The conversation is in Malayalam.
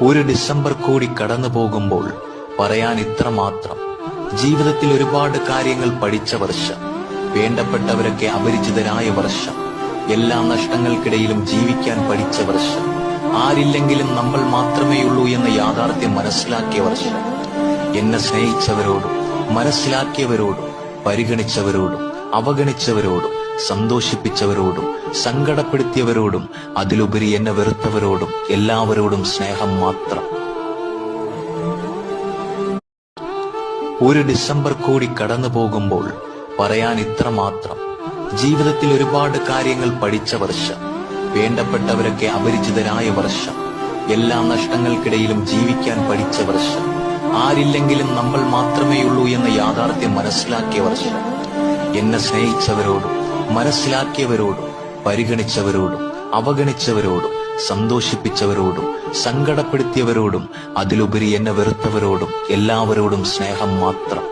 ഒരു ഡിസംബർ കൂടി കടന്നു പോകുമ്പോൾ പറയാൻ ഇത്ര മാത്രം. ജീവിതത്തിൽ ഒരുപാട് കാര്യങ്ങൾ പഠിച്ച വർഷം, വേണ്ടപ്പെട്ടവരൊക്കെ അപരിചിതരായ വർഷം, എല്ലാ നഷ്ടങ്ങൾക്കിടയിലും ജീവിക്കാൻ പഠിച്ച വർഷം, ആരില്ലെങ്കിലും നമ്മൾ മാത്രമേയുള്ളൂ എന്ന യാഥാർത്ഥ്യം മനസ്സിലാക്കിയ വർഷം, എന്നെ സ്നേഹിച്ചവരോടും മനസ്സിലാക്കിയവരോടും പരിഗണിച്ചവരോടും അവഗണിച്ചവരോടും സന്തോഷിപ്പിച്ചവരോടും സങ്കടപ്പെടുത്തിയവരോടും അതിലുപരി എന്നെ വെറുത്തവരോടും എല്ലാവരോടും സ്നേഹം മാത്രം. ഒരു ഡിസംബർ കൂടി കടന്നു പോകുമ്പോൾ പറയാൻ ഇത്ര മാത്രം. ജീവിതത്തിൽ ഒരുപാട് കാര്യങ്ങൾ പഠിച്ച വർഷം, വേണ്ടപ്പെട്ടവരൊക്കെ അപരിചിതരായ വർഷം, എല്ലാ നഷ്ടങ്ങൾക്കിടയിലും ജീവിക്കാൻ പഠിച്ച വർഷം, ആരില്ലെങ്കിലും നമ്മൾ മാത്രമേയുള്ളൂ എന്ന യാഥാർത്ഥ്യം മനസ്സിലാക്കിയ വർഷം, എന്നെ സ്നേഹിച്ചവരോടും മനസ്സിലാക്കിയവരോടും പരിഗണിച്ചവരോടും അവഗണിച്ചവരോടും സന്തോഷിപ്പിച്ചവരോടും സങ്കടപ്പെടുത്തിയവരോടും അതിലുപരി എന്നെ വെറുത്തവരോടും എല്ലാവരോടും സ്നേഹം മാത്രം.